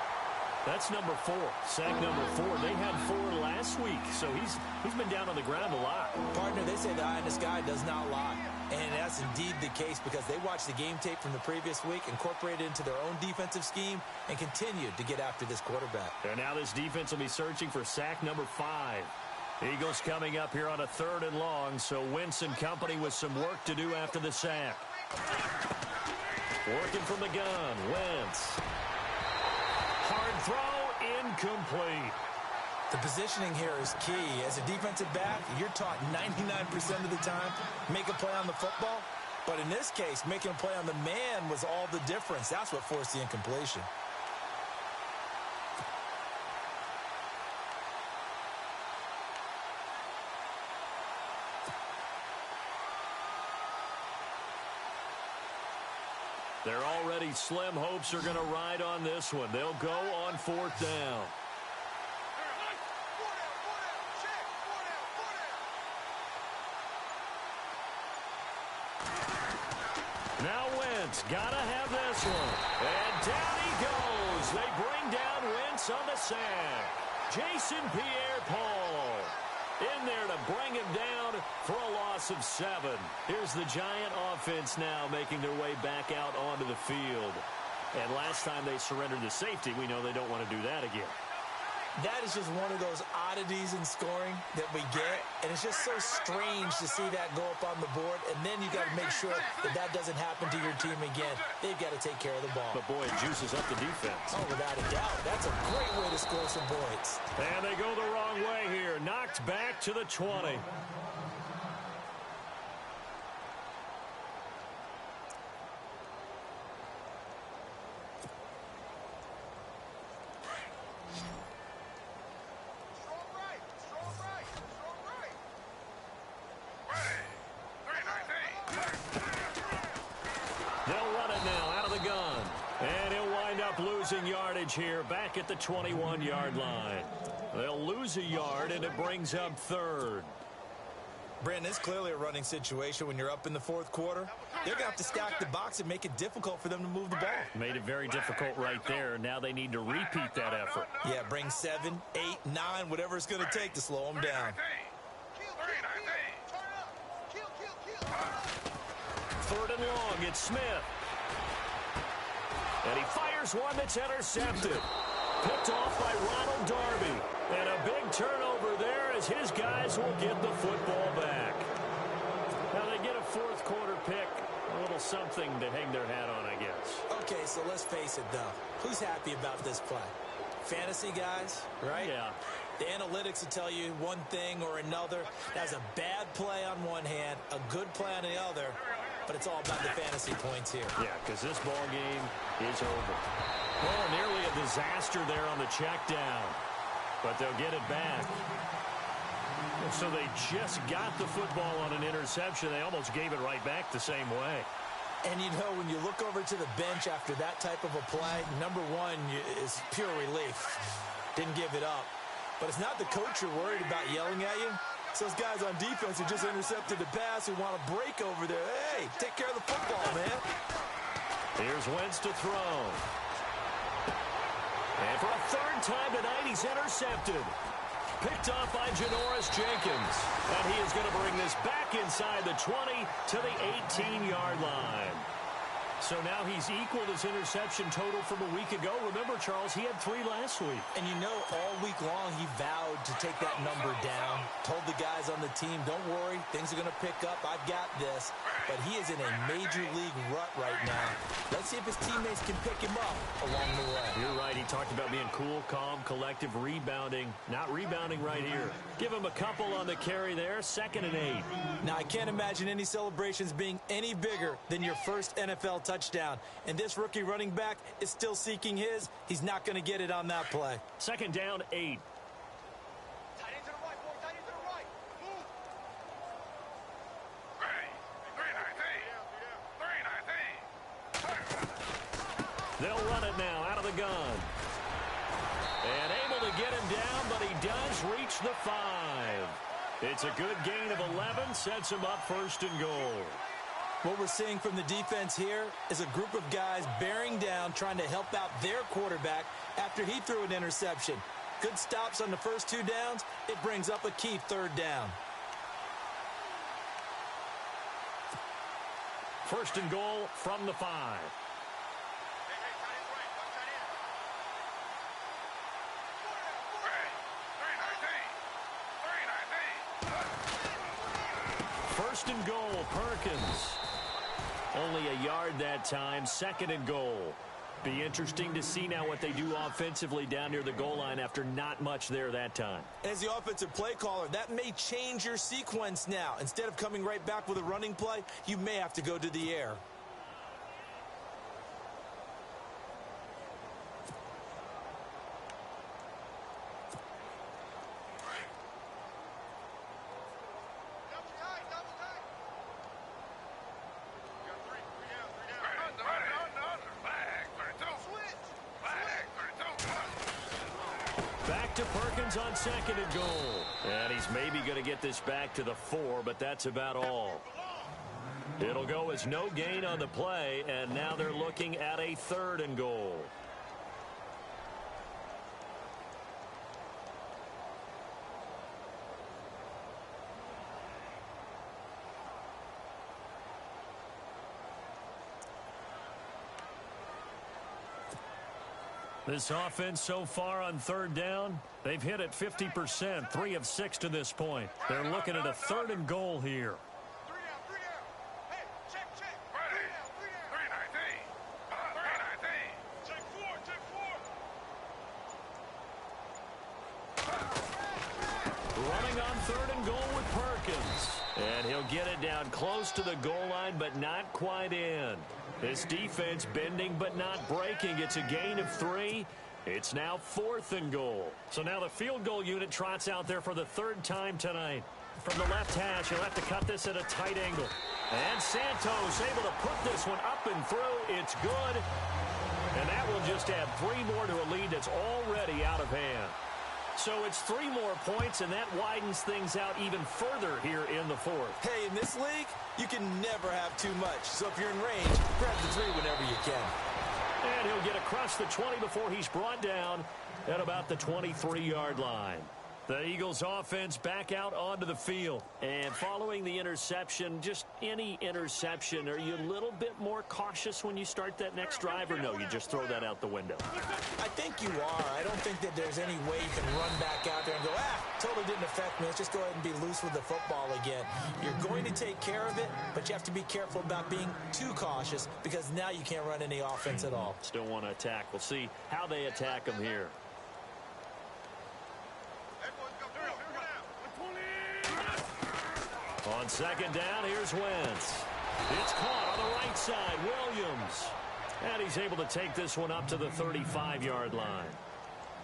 That's number 4. Sack number 4. They had 4 last week, so he's been down on the ground a lot. Partner, they say the eye in the sky does not lie. And that's indeed the case because they watched the game tape from the previous week, incorporated it into their own defensive scheme, and continued to get after this quarterback. And now this defense will be searching for sack number 5. Eagles coming up here on a 3rd and long, so Wentz and company with some work to do after the sack. Working from the gun, Wentz. Hard throw, incomplete. The positioning here is key. As a defensive back, you're taught 99% of the time, make a play on the football. But in this case, making a play on the man was all the difference. That's what forced the incompletion. Their already slim hopes are going to ride on this one. They'll go on 4th down. Now Wentz, gotta have this one. And down he goes. They bring down Wentz on the sack. Jason Pierre-Paul in there to bring him down for a loss of 7. Here's the Giant offense now making their way back out onto the field. And last time they surrendered to safety, we know they don't want to do that again. That is just one of those oddities in scoring that we get, and it's just so strange to see that go up on the board, and then you got to make sure that that doesn't happen to your team again. They've got to take care of the ball. But, boy, it juices up the defense. Oh, without a doubt. That's a great way to score some points. And they go the wrong way here. Knocked back to the 20. Yardage here back at the 21-yard line. They'll lose a yard, and it brings up 3rd. Brandon, it's clearly a running situation when you're up in the 4th quarter. They're going to have to stack the box and make it difficult for them to move the ball. Made it very difficult right there. Now they need to repeat that effort. Yeah, bring 7, 8, 9, whatever it's going to take to slow them down. 3rd and long, it's Smith. And he fires one that's intercepted. Picked off by Ronald Darby. And a big turnover there as his guys will get the football back. Now they get a 4th quarter pick. A little something to hang their hat on, I guess. Okay, so let's face it, though. Who's happy about this play? Fantasy guys, right? Yeah. The analytics will tell you one thing or another. That's a bad play on one hand, a good play on the other. But it's all about the fantasy points here. Yeah, because this ball game is over. Oh, nearly a disaster there on the check down. But they'll get it back. So they just got the football on an interception. They almost gave it right back the same way. And, you know, when you look over to the bench after that type of a play, number one is pure relief. Didn't give it up. But it's not the coach you're worried about yelling at you. It's those guys on defense who just intercepted the pass who want to break over there. Hey, take care of the football, man. Here's Wentz to throw. And for a 3rd time tonight, he's intercepted. Picked off by Janoris Jenkins. And he is going to bring this back inside the 20 to the 18-yard line. So now he's equaled his interception total from a week ago. Remember, Charles, he had 3 last week. And you know, all week long he vowed to take that number down. Told the guys on the team, don't worry, things are going to pick up. I've got this. But he is in a major league rut right now. Let's see if his teammates can pick him up along the way. You're right. He talked about being cool, calm, collective, rebounding. Not rebounding right here. Give him a couple on the carry there. 2nd and 8. Now, I can't imagine any celebrations being any bigger than your first NFL touchdown. And this rookie running back is still seeking his. He's not going to get it on that play. 2nd down, 8. They'll run it now out of the gun. And able to get him down, but he does reach the 5. It's a good gain of 11, sets him up 1st and goal. What we're seeing from the defense here is a group of guys bearing down, trying to help out their quarterback after he threw an interception. Good stops on the first 2 downs. It brings up a key 3rd down. 1st and goal from the 5. First and goal, Perkins. Only a yard that time, 2nd and goal. Be interesting to see now what they do offensively down near the goal line after not much there that time. As the offensive play caller, that may change your sequence now. Instead of coming right back with a running play, you may have to go to the air. Back to Perkins on 2nd and goal. And he's maybe going to get this back to the 4, but that's about all. It'll go as no gain on the play, and now they're looking at a 3rd and goal. This offense so far on 3rd down, they've hit it 50%, 3 of 6 to this point. They're looking at a 3rd and goal here. 3 down. Hey, check. 3 down. 319. Check 4. Running on 3rd and goal with Perkins. And he'll get it down close to the goal line, but not quite in. This defense bending but not breaking. It's a gain of 3. It's now 4th and goal. So now the field goal unit trots out there for the 3rd time tonight. From the left hash, he'll have to cut this at a tight angle. And Santos able to put this one up and through. It's good. And that will just add 3 more to a lead that's already out of hand. So it's 3 more points, and that widens things out even further here in the 4th. Hey, in this league, you can never have too much. So if you're in range, grab the 3 whenever you can. And he'll get across the 20 before he's brought down at about the 23-yard line. The Eagles offense back out onto the field. And following the interception, just any interception, are you a little bit more cautious when you start that next drive, or no, you just throw that out the window? I think you are. I don't think that there's any way you can run back out there and go, totally didn't affect me. Let's just go ahead and be loose with the football again. You're going to take care of it, but you have to be careful about being too cautious because now you can't run any offense at all. Still want to attack. We'll see how they attack them here. On 2nd down, here's Wentz. It's caught on the right side, Williams. And he's able to take this one up to the 35-yard line.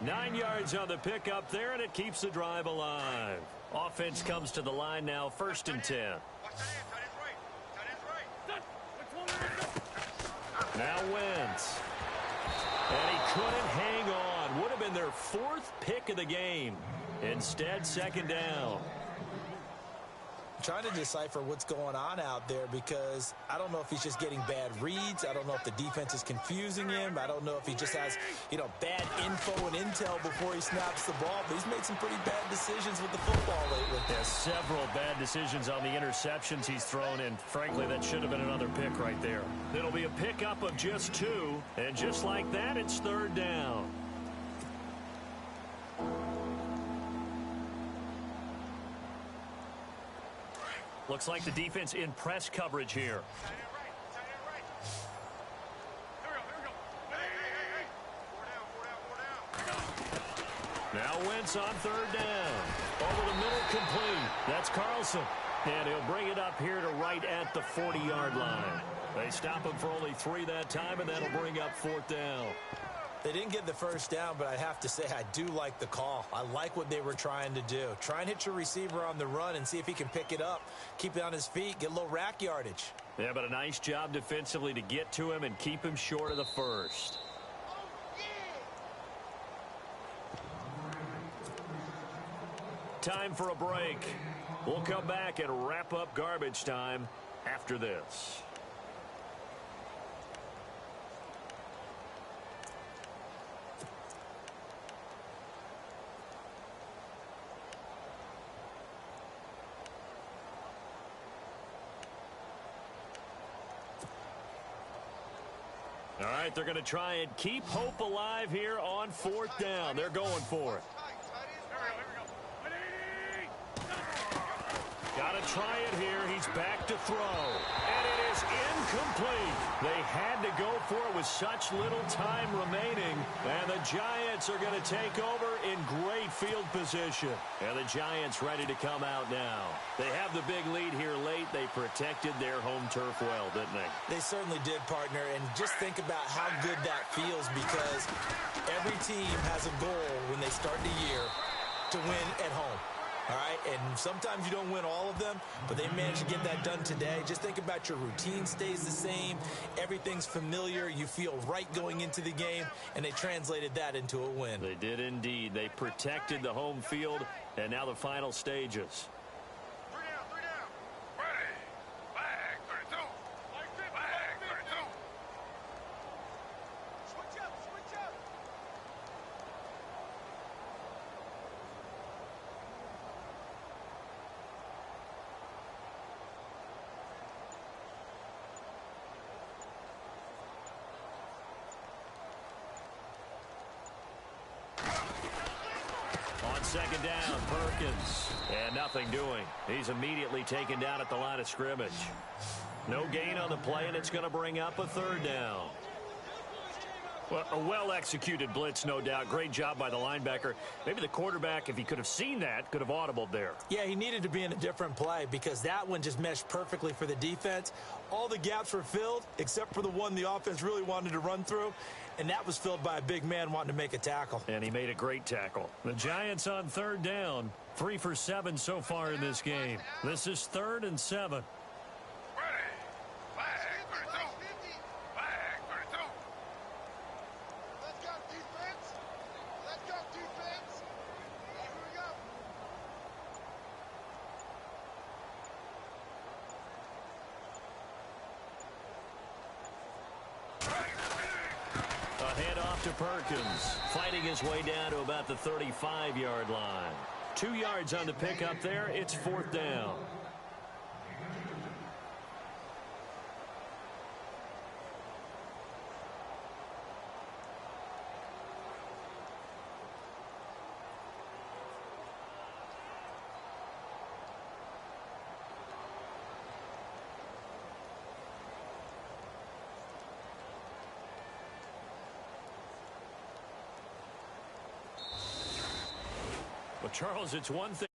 9 yards on the pickup there, and it keeps the drive alive. Offense comes to the line now, 1st and 10. Now Wentz. And he couldn't hang on. Would have been their 4th pick of the game. Instead, 2nd down. Trying to decipher what's going on out there because I don't know if he's just getting bad reads. I don't know if the defense is confusing him. I don't know if he just has, bad info and intel before he snaps the ball. But he's made some pretty bad decisions with the football lately. Yeah, several bad decisions on the interceptions he's thrown, and frankly, that should have been another pick right there. It'll be a pickup of just 2, and just like that, it's 3rd down. Looks like the defense in press coverage here. Now Wentz on 3rd down. Over the middle, complete. That's Carlson. And he'll bring it up here to right at the 40-yard line. They stop him for only 3 that time, and that'll bring up 4th down. They didn't get the 1st down, but I have to say I do like the call. I like what they were trying to do. Try and hit your receiver on the run and see if he can pick it up. Keep it on his feet, get a little rack yardage. Yeah, but a nice job defensively to get to him and keep him short of the 1st. Time for a break. We'll come back and wrap up garbage time after this. All right, they're going to try and keep hope alive here on 4th down. They're going for it. Got to try it here. He's back to throw. And it is incomplete. They had to go for it with such little time remaining. And the Giants are going to take over in great field position. And the Giants ready to come out now. They have the big lead here late. They protected their home turf well, didn't they? They certainly did, partner. And just think about how good that feels, because every team has a goal when they start the year to win at home. All right, and sometimes you don't win all of them, but they managed to get that done today. Just think about your routine stays the same. Everything's familiar. You feel right going into the game, and they translated that into a win. They did indeed. They protected the home field, and now the final stages. Second down, Perkins. And nothing doing. He's immediately taken down at the line of scrimmage. No gain on the play, and it's going to bring up a 3rd down. Well, a well-executed blitz, no doubt. Great job by the linebacker. Maybe the quarterback, if he could have seen that, could have audibled there. Yeah, he needed to be in a different play, because that one just meshed perfectly for the defense. All the gaps were filled except for the one the offense really wanted to run through, and that was filled by a big man wanting to make a tackle. And he made a great tackle. The Giants on 3rd down. 3 for 7 so far in this game. This is 3rd and 7. To Perkins, fighting his way down to about the 35-yard line. 2 yards on the pickup there. It's 4th down. Well, Charles, it's one thing.